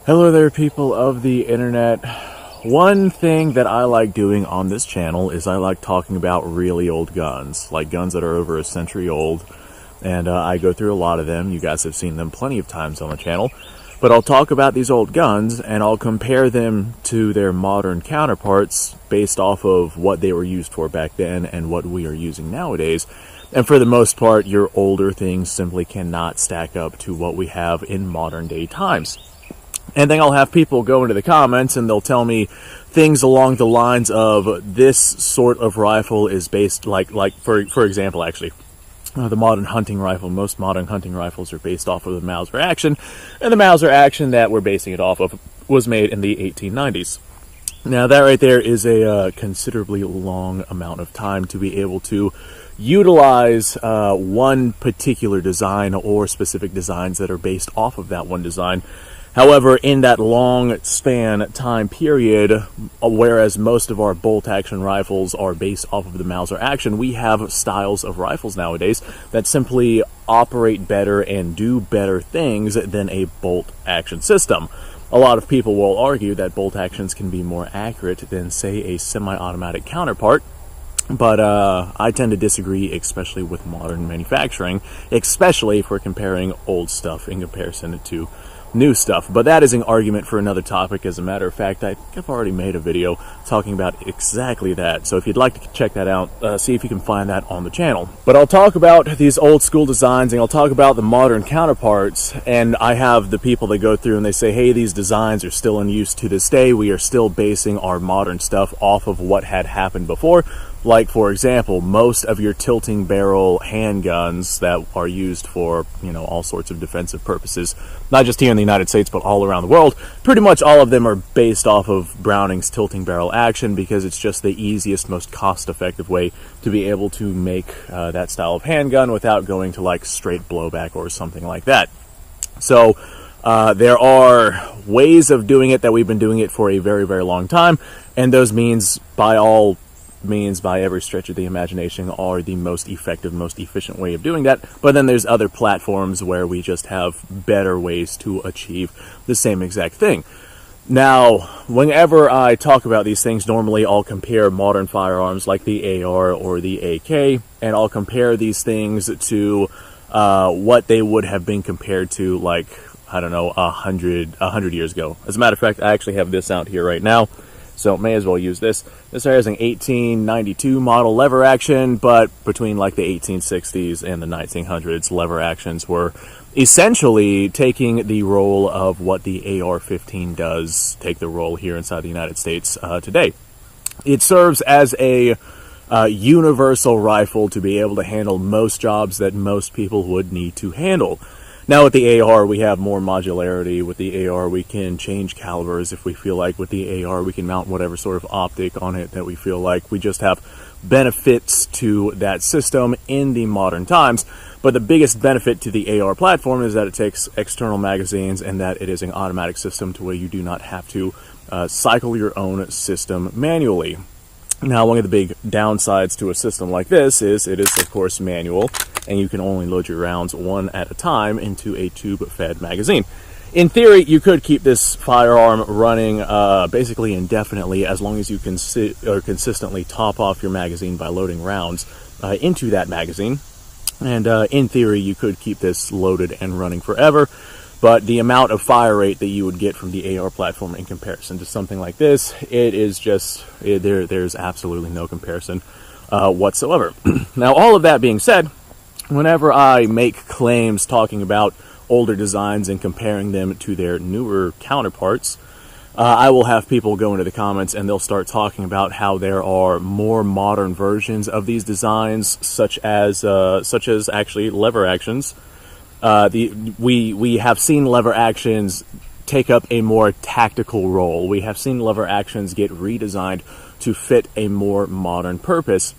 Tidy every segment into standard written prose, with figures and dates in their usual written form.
Hello there, people of the internet. One thing that I like doing on this channel is I like talking about really old guns, like guns that are over a century old, and I go through a lot of them. You guys have seen them plenty of times on the channel, but I'll talk about these old guns and I'll compare them to their modern counterparts based off of what they were used for back then and what we are using nowadays. And for the most part, your older things simply cannot stack up to what we have in modern day times. And then I'll have people go into the comments and they'll tell me things along the lines of this sort of rifle is based, for example, actually, the modern hunting rifle. Most modern hunting rifles are based off of the Mauser action, and the Mauser action that we're basing it off of was made in the 1890s. Now that right there is a considerably long amount of time to be able to utilize one particular design or specific designs that are based off of that one design. However, in that long span time period, whereas most of our bolt action rifles are based off of the Mauser action, we have styles of rifles nowadays that simply operate better and do better things than a bolt action system. A lot of people will argue that bolt actions can be more accurate than, say, a semi-automatic counterpart. But I tend to disagree, especially with modern manufacturing, especially if we're comparing old stuff in comparison to new stuff. But that is an argument for another topic. As a matter of fact, I think I've already made a video talking about exactly that. So if you'd like to check that out, see if you can find that on the channel. But I'll talk about these old school designs and I'll talk about the modern counterparts. And I have the people that go through and they say, hey, these designs are still in use to this day. We are still basing our modern stuff off of what had happened before. Like, for example, most of your tilting barrel handguns that are used for, all sorts of defensive purposes, not just here in the United States, but all around the world, pretty much all of them are based off of Browning's tilting barrel action because it's just the easiest, most cost-effective way to be able to make that style of handgun without going to, like, straight blowback or something like that. So there are ways of doing it that we've been doing it for a very, very long time, and those means, by every stretch of the imagination, are the most effective, most efficient way of doing that. But then there's other platforms where we just have better ways to achieve the same exact thing. Now, whenever I talk about these things, normally I'll compare modern firearms like the AR or the AK, and I'll compare these things to what they would have been compared to, like, I don't know, 100 years ago. As a matter of fact, I actually have this out here right now, so may as well use this. This has an 1892 model lever action, but between like the 1860s and the 1900s, lever actions were essentially taking the role of what the AR-15 does take the role here inside the United States today. It serves as a universal rifle to be able to handle most jobs that most people would need to handle. Now with the AR, we have more modularity. With the AR, we can change calibers if we feel like. With the AR, we can mount whatever sort of optic on it that we feel like. We just have benefits to that system in the modern times. But the biggest benefit to the AR platform is that it takes external magazines and that it is an automatic system to where you do not have to cycle your own system manually. Now, one of the big downsides to a system like this is it is, of course, manual, and you can only load your rounds one at a time into a tube-fed magazine. In theory, you could keep this firearm running basically indefinitely as long as you can consistently top off your magazine by loading rounds into that magazine. And in theory, you could keep this loaded and running forever. But the amount of fire rate that you would get from the AR platform in comparison to something like this, it is just, there's absolutely no comparison whatsoever. Now, all of that being said, whenever I make claims talking about older designs and comparing them to their newer counterparts, I will have people go into the comments and they'll start talking about how there are more modern versions of these designs, such as actually lever actions. We have seen lever actions take up a more tactical role. We have seen lever actions get redesigned to fit a more modern purpose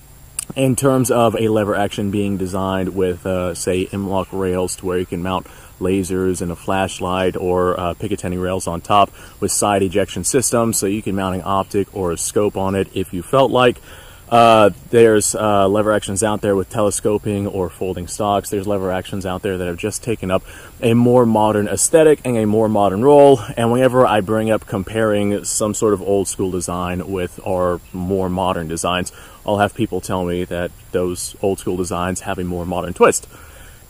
in terms of a lever action being designed with, say, M-LOK rails to where you can mount lasers and a flashlight, or Picatinny rails on top with side ejection systems so you can mount an optic or a scope on it if you felt like. There's lever actions out there with telescoping or folding stocks. There's lever actions out there that have just taken up a more modern aesthetic and a more modern role. And whenever I bring up comparing some sort of old school design with our more modern designs, I'll have people tell me that those old school designs have a more modern twist.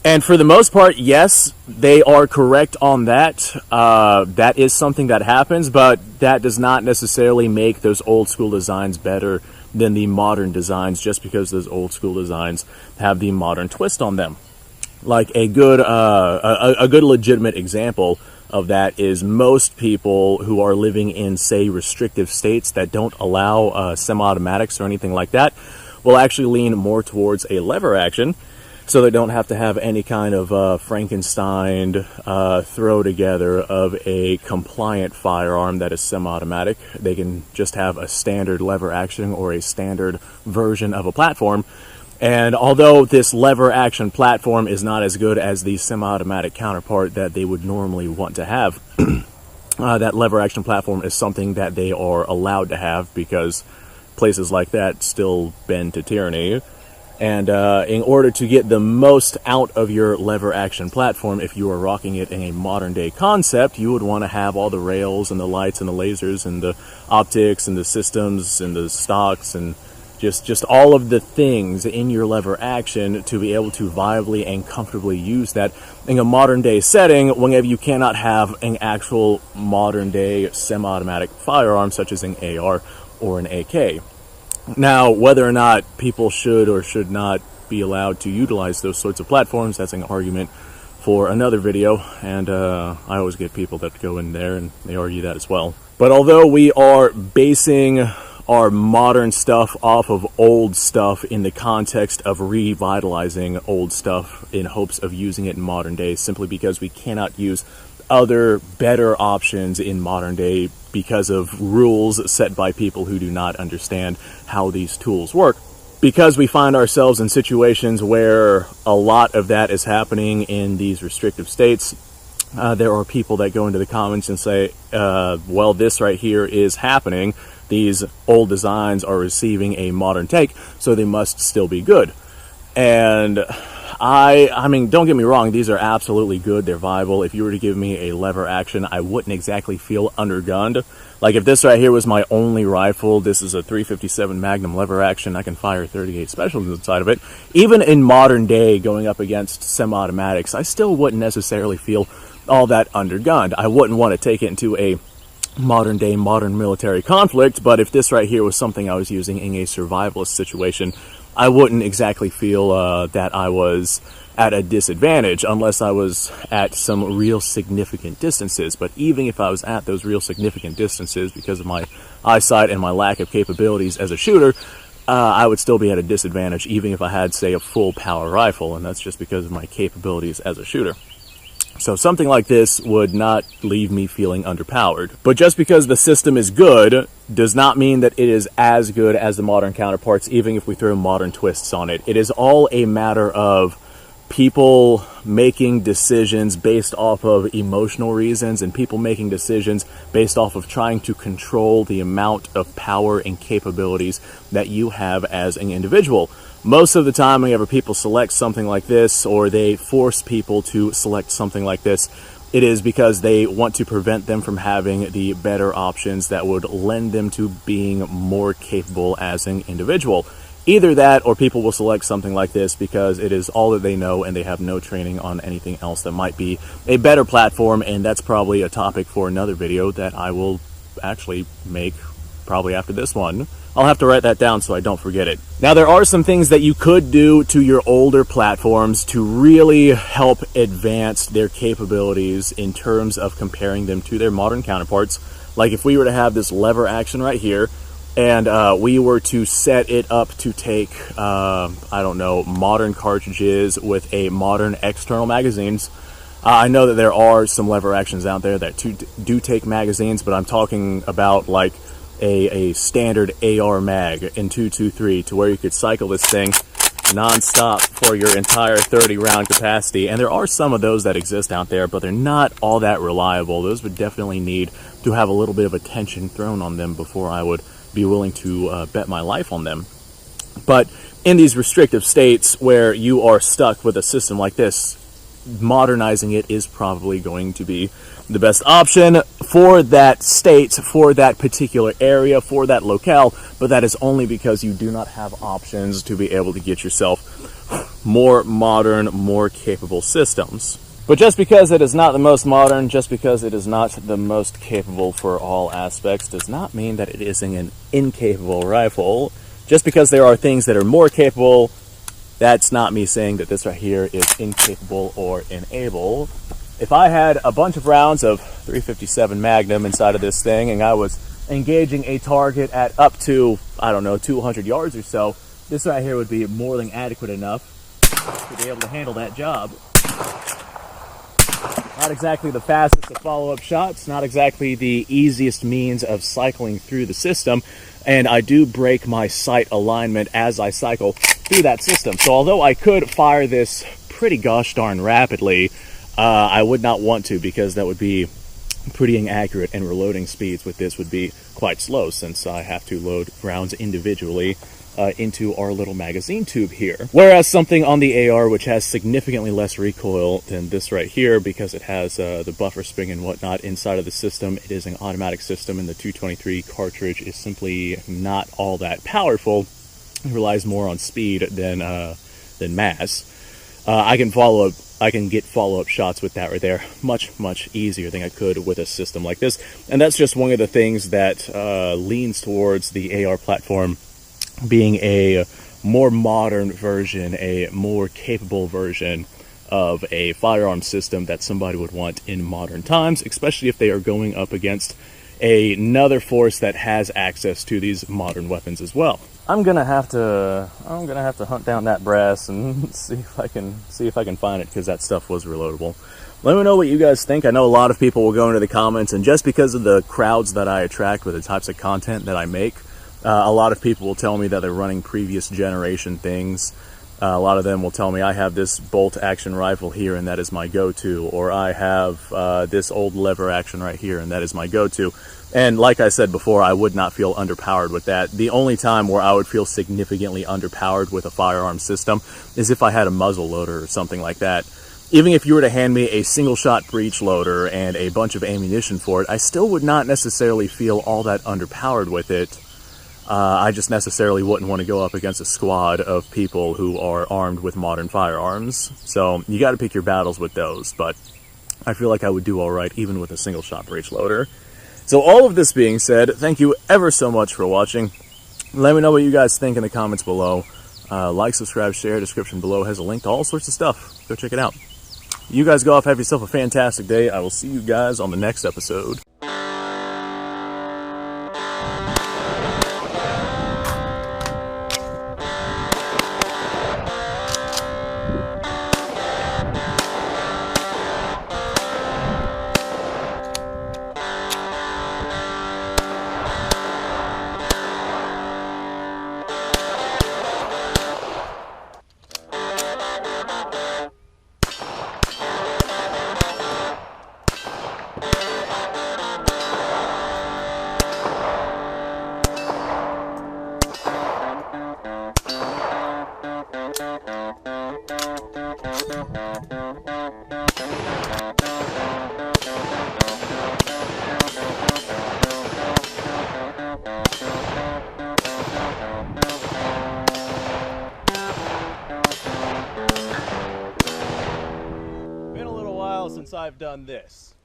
And for the most part, yes, they are correct on that. That is something that happens, but that does not necessarily make those old school designs better than the modern designs just because those old school designs have the modern twist on them. Like a good legitimate example of that is most people who are living in, say, restrictive states that don't allow semi-automatics or anything like that will actually lean more towards a lever action, so they don't have to have any kind of Frankenstein throw together of a compliant firearm that is semi-automatic. They can just have a standard lever action or a standard version of a platform. And although this lever action platform is not as good as the semi-automatic counterpart that they would normally want to have, that lever action platform is something that they are allowed to have because places like that still bend to tyranny. And in order to get the most out of your lever action platform, if you are rocking it in a modern day concept, you would want to have all the rails and the lights and the lasers and the optics and the systems and the stocks and just all of the things in your lever action to be able to viably and comfortably use that in a modern day setting whenever you cannot have an actual modern day semi-automatic firearm such as an AR or an AK. Now, whether or not people should or should not be allowed to utilize those sorts of platforms, that's an argument for another video, and I always get people that go in there and they argue that as well. But although we are basing our modern stuff off of old stuff in the context of revitalizing old stuff in hopes of using it in modern day, simply because we cannot use other better options in modern day because of rules set by people who do not understand how these tools work. Because we find ourselves in situations where a lot of that is happening in these restrictive states, there are people that go into the comments and say, well, this right here is happening. These old designs are receiving a modern take, so they must still be good. And I mean, don't get me wrong, these are absolutely good, they're viable. If you were to give me a lever action, I wouldn't exactly feel undergunned. Like if this right here was my only rifle, this is a 357 Magnum lever action, I can fire 38 specials inside of it. Even in modern day, going up against semi-automatics, I still wouldn't necessarily feel all that undergunned. I wouldn't want to take it into a modern day, modern military conflict, but if this right here was something I was using in a survivalist situation, I wouldn't exactly feel that I was at a disadvantage unless I was at some real significant distances. But even if I was at those real significant distances because of my eyesight and my lack of capabilities as a shooter, I would still be at a disadvantage even if I had, say, a full power rifle, and that's just because of my capabilities as a shooter. So something like this would not leave me feeling underpowered. But just because the system is good does not mean that it is as good as the modern counterparts, even if we throw modern twists on it. It is all a matter of people making decisions based off of emotional reasons and people making decisions based off of trying to control the amount of power and capabilities that you have as an individual. Most of the time, whenever people select something like this, or they force people to select something like this, it is because they want to prevent them from having the better options that would lend them to being more capable as an individual. Either that, or people will select something like this because it is all that they know and they have no training on anything else that might be a better platform, and that's probably a topic for another video that I will actually make probably after this one. I'll have to write that down so I don't forget it. Now, there are some things that you could do to your older platforms to really help advance their capabilities in terms of comparing them to their modern counterparts. Like if we were to have this lever action right here, and we were to set it up to take, I don't know, modern cartridges with a modern external magazines. I know that there are some lever actions out there that do take magazines, but I'm talking about like a standard AR mag in 223 to where you could cycle this thing non-stop for your entire 30 round capacity. And there are some of those that exist out there, but they're not all that reliable. Those would definitely need to have a little bit of attention thrown on them before I would be willing to bet my life on them. But in these restrictive states where you are stuck with a system like this, modernizing it is probably going to be the best option for that state, for that particular area, for that locale, but that is only because you do not have options to be able to get yourself more modern, more capable systems. But just because it is not the most modern, just because it is not the most capable for all aspects, does not mean that it isn't an incapable rifle. Just because there are things that are more capable, that's not me saying that this right here is incapable or unable. If I had a bunch of rounds of .357 Magnum inside of this thing and I was engaging a target at up to, I don't know, 200 yards or so, this right here would be more than adequate enough to be able to handle that job. Not exactly the fastest of follow-up shots, not exactly the easiest means of cycling through the system, and I do break my sight alignment as I cycle through that system. So although I could fire this pretty gosh darn rapidly, I would not want to, because that would be pretty inaccurate, and reloading speeds with this would be quite slow since I have to load rounds individually into our little magazine tube here. Whereas something on the AR, which has significantly less recoil than this right here, because it has the buffer spring and whatnot inside of the system, it is an automatic system, and the 223 cartridge is simply not all that powerful. It relies more on speed than mass. I can get follow-up shots with that right there much easier than I could with a system like this, and that's just one of the things that leans towards the AR platform being a more modern version, a more capable version of a firearm system that somebody would want in modern times, especially if they are going up against another force that has access to these modern weapons as well. I'm gonna have to hunt down that brass and see if I can find it, because that stuff was reloadable. Let me know what you guys think. I know a lot of people will go into the comments, and just because of the crowds that I attract with the types of content that I make, a lot of people will tell me that they're running previous generation things. A lot of them will tell me, I have this bolt action rifle here and that is my go-to, or I have this old lever action right here and that is my go-to. And like I said before, I would not feel underpowered with that. The only time where I would feel significantly underpowered with a firearm system is if I had a muzzle loader or something like that. Even if you were to hand me a single shot breech loader and a bunch of ammunition for it, I still would not necessarily feel all that underpowered with it. I just necessarily wouldn't want to go up against a squad of people who are armed with modern firearms. So you got to pick your battles with those, but I feel like I would do all right even with a single shot breech loader. So all of this being said, thank you ever so much for watching. Let me know what you guys think in the comments below. Like, subscribe, share. Description below has a link to all sorts of stuff. Go check it out. You guys go off, have yourself a fantastic day. I will see you guys on the next episode. Since I've done this.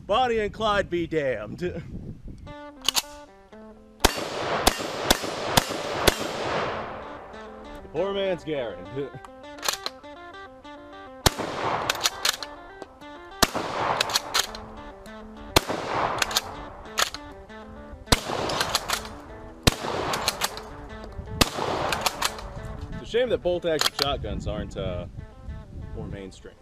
Bonnie and Clyde be damned. Poor man's Garen. It's a shame that bolt action shotguns aren't more mainstream.